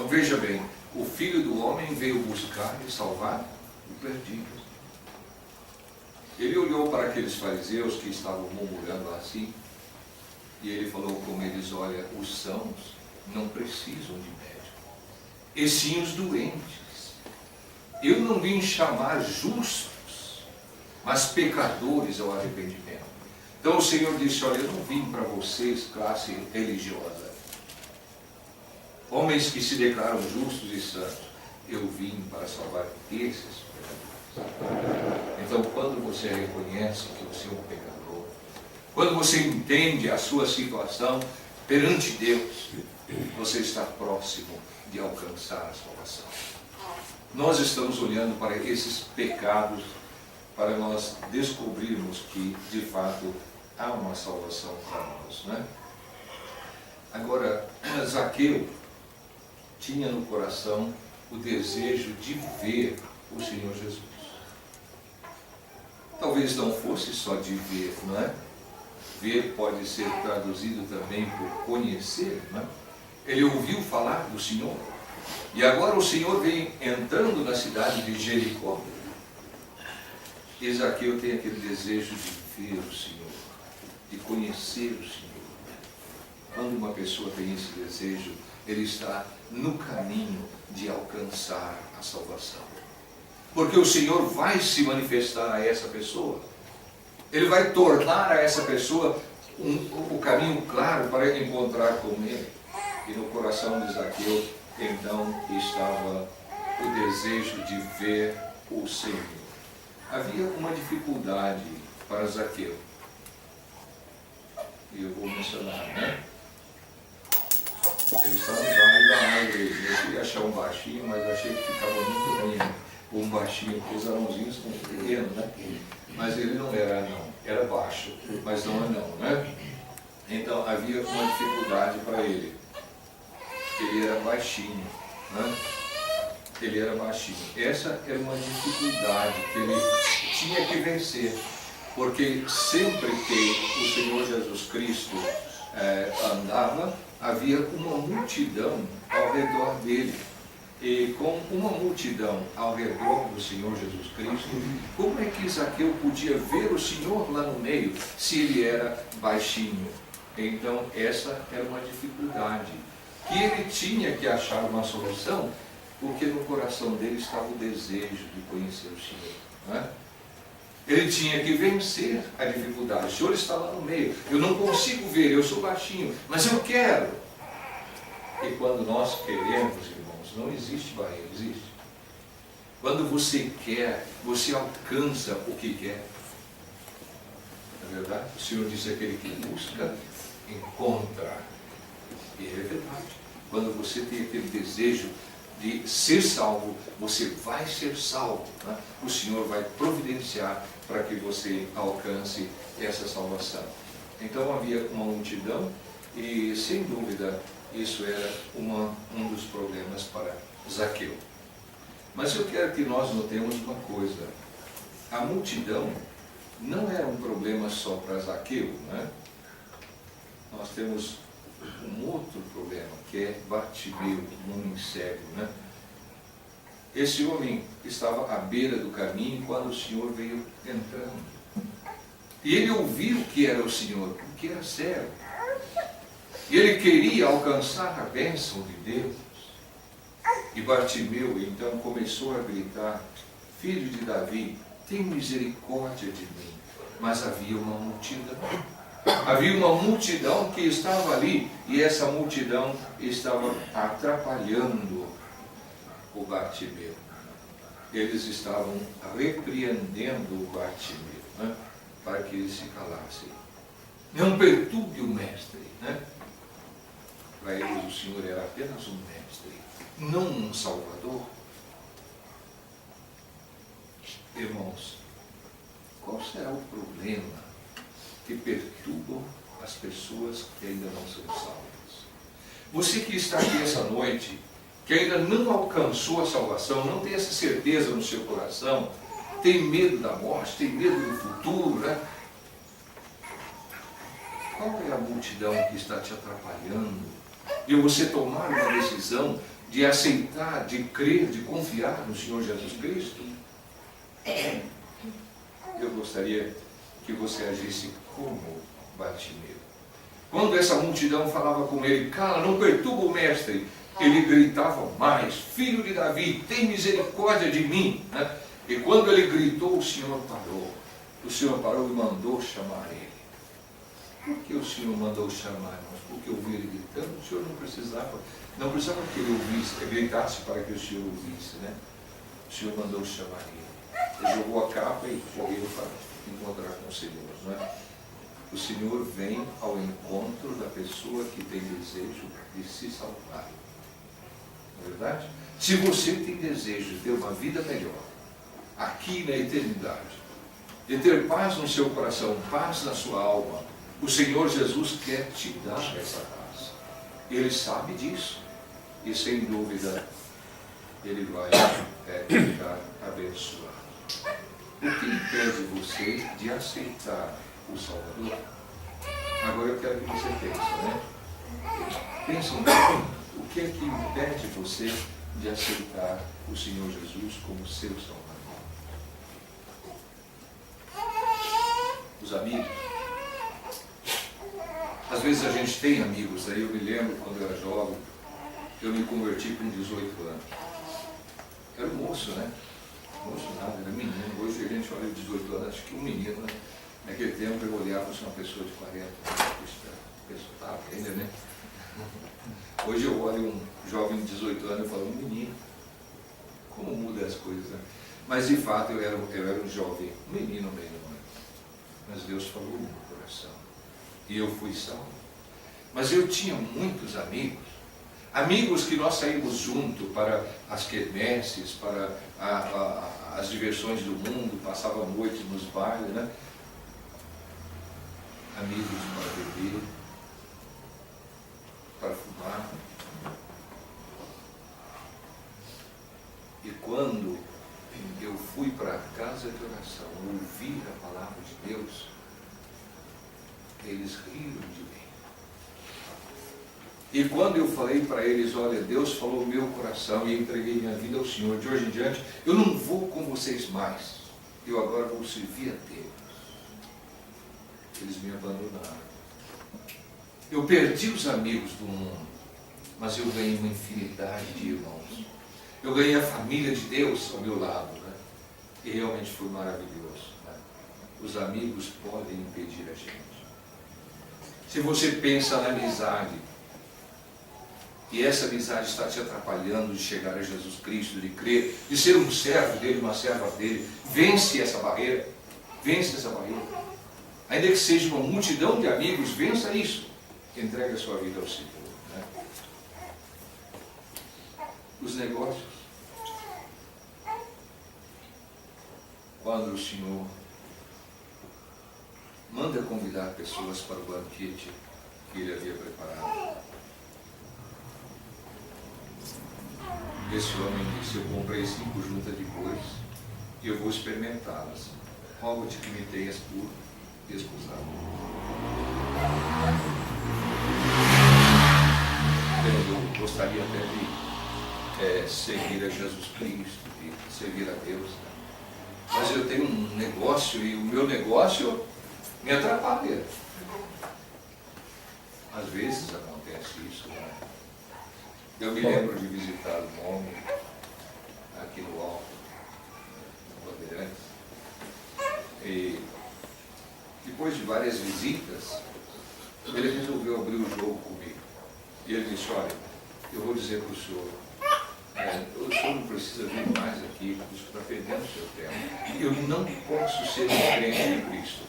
veja bem, o Filho do Homem veio buscar e salvar o perdido. Ele olhou para aqueles fariseus que estavam murmurando assim, e ele falou com eles: olha, os sãos não precisam de médico, e sim os doentes. Eu não vim chamar justos, mas pecadores ao arrependimento. Então o Senhor disse: olha, eu não vim para vocês, classe religiosa, homens que se declaram justos e santos. Eu vim para salvar esses pecadores. Então, quando você reconhece que você é um pecador, quando você entende a sua situação perante Deus, você está próximo de alcançar a salvação. Nós estamos olhando para esses pecados para nós descobrirmos que, de fato, há uma salvação para nós, né? Agora, Zaqueu tinha no coração o desejo de ver o Senhor Jesus. Talvez não fosse só de ver, não é? Ver pode ser traduzido também por conhecer, não é? Ele ouviu falar do Senhor, e agora o Senhor vem entrando na cidade de Jericó. E Zaqueu tem aquele desejo de ver o Senhor, de conhecer o Senhor. Quando uma pessoa tem esse desejo, ele está no caminho de alcançar a salvação. Porque o Senhor vai se manifestar a essa pessoa. Ele vai tornar a essa pessoa o caminho claro para encontrar com Ele. E no coração de Zaqueu, então, estava o desejo de ver o Senhor. Havia uma dificuldade para Zaqueu. E eu vou mencionar, né? Ele estava no galho da árvore. Eu queria achar um baixinho, mas achei que ficava muito ruim. Um baixinho, porque os anãozinhos são pequenos, né? Mas ele não era anão, era baixo, mas não anão, né? Então havia uma dificuldade para ele. Ele era baixinho, né? Ele era baixinho. Essa era uma dificuldade que ele tinha que vencer, porque sempre que o Senhor Jesus Cristo andava, havia uma multidão ao redor dele. E com uma multidão ao redor do Senhor Jesus Cristo, como é que Zaqueu podia ver o Senhor lá no meio, se ele era baixinho? Então essa era uma dificuldade, que ele tinha que achar uma solução, porque no coração dele estava o desejo de conhecer o Senhor, não é? Ele tinha que vencer a dificuldade. O Senhor está lá no meio, eu não consigo ver, eu sou baixinho, mas eu quero. E quando nós queremos, irmãos, não existe barreira, existe. Quando você quer, você alcança o que quer. Não é verdade? O Senhor disse: aquele que busca, encontra. E é verdade. Quando você tem aquele desejo de ser salvo, você vai ser salvo, né? O Senhor vai providenciar para que você alcance essa salvação. Então havia uma multidão e, sem dúvida, isso era um dos problemas para Zaqueu. Mas eu quero que nós notemos uma coisa: a multidão não era um problema só para Zaqueu, né? Nós temos um outro problema, que é Bartimeu, um homem cego, né? Esse homem estava à beira do caminho quando o Senhor veio entrando. E ele ouviu que era o Senhor, porque era cego. E ele queria alcançar a bênção de Deus. E Bartimeu então começou a gritar: filho de Davi, tem misericórdia de mim. Mas havia uma multidão. Havia uma multidão que estava ali, e essa multidão estava atrapalhando o Bartimeu. Eles estavam repreendendo o Bartimeu, né, para que ele se calasse. Não perturbe o mestre, né? Para eles o Senhor era apenas um mestre, não um salvador. Irmãos, qual será o problema que perturbam as pessoas que ainda não são salvas? Você que está aqui essa noite, que ainda não alcançou a salvação, não tem essa certeza no seu coração, tem medo da morte, tem medo do futuro, né? Qual é a multidão que está te atrapalhando de você tomar uma decisão de aceitar, de crer, de confiar no Senhor Jesus Cristo? Eu gostaria que você agisse como Bartimeu. Quando essa multidão falava com ele, cala, não perturba o mestre, ele gritava mais, filho de Davi, tem misericórdia de mim. E quando ele gritou, o Senhor parou. O Senhor parou e mandou chamar ele. Por que o Senhor mandou chamar, irmãos? Porque ouviu ele gritando, o Senhor não precisava que ele ouvisse, gritasse para que o Senhor ouvisse, né? O Senhor mandou chamar ele. Ele jogou a capa e correu para encontrar com o Senhor, não é? O Senhor vem ao encontro da pessoa que tem desejo de se salvar. Não é verdade? Se você tem desejo de ter uma vida melhor, aqui na eternidade, de ter paz no seu coração, paz na sua alma, o Senhor Jesus quer te dar essa paz. Ele sabe disso. E sem dúvida, Ele vai te dar abençoado. O que impede você de aceitar o Salvador? Agora eu quero que você pense, né? Pensa um pouco. O que é que impede você de aceitar o Senhor Jesus como seu Salvador? Os amigos. Às vezes a gente tem amigos, aí eu me lembro quando eu era jovem, eu me converti com 18 anos. Era um moço, né? Moço nada, era menino. Hoje a gente olha 18 anos, acho que um menino, né? Naquele tempo eu olhava para uma pessoa de 40 anos. A pessoa estava ainda, né? Hoje eu olho um jovem de 18 anos e falo, um menino. Como muda as coisas, né? Mas de fato eu era um jovem, um menino mesmo. Né? Mas Deus falou no meu coração. E eu fui salvo. Mas eu tinha muitos amigos. Amigos que nós saímos junto para as quermesses, para as diversões do mundo, passava a noite nos bailes, né? Amigos para beber, para fumar. E quando eu fui para a casa de oração, ouvir a palavra de Deus, eles riram de mim. E quando eu falei para eles, olha, Deus falou no meu coração e entreguei minha vida ao Senhor, de hoje em diante, eu não vou com vocês mais, eu agora vou servir a Deus. Eles me abandonaram. Eu perdi os amigos do mundo, mas eu ganhei uma infinidade de irmãos. Eu ganhei a família de Deus ao meu lado, né? E realmente foi maravilhoso. Né? Os amigos podem impedir a gente. Se você pensa na amizade, e essa amizade está te atrapalhando de chegar a Jesus Cristo, de crer, de ser um servo dele, uma serva dele, vence essa barreira. Vence essa barreira. Ainda que seja uma multidão de amigos, vença isso. Entregue a sua vida ao Senhor. Né? Os negócios. Quando o Senhor manda convidar pessoas para o banquete que Ele havia preparado. Esse homem disse, eu comprei 5 juntas de bois e eu vou experimentá-las. Rogo-te que me tenhas por escusado. Eu gostaria até de seguir a Jesus Cristo, de servir a Deus. Né? Mas eu tenho um negócio e o meu negócio me atrapalha. Às vezes acontece isso, né? Eu me lembro de visitar um homem aqui no Alto, no Bandeirantes, e depois de várias visitas, ele resolveu abrir o jogo comigo. E ele disse, olha, eu vou dizer para o senhor, o senhor não precisa vir mais aqui, isso está perdendo o seu tempo. Eu não posso ser um crente de Cristo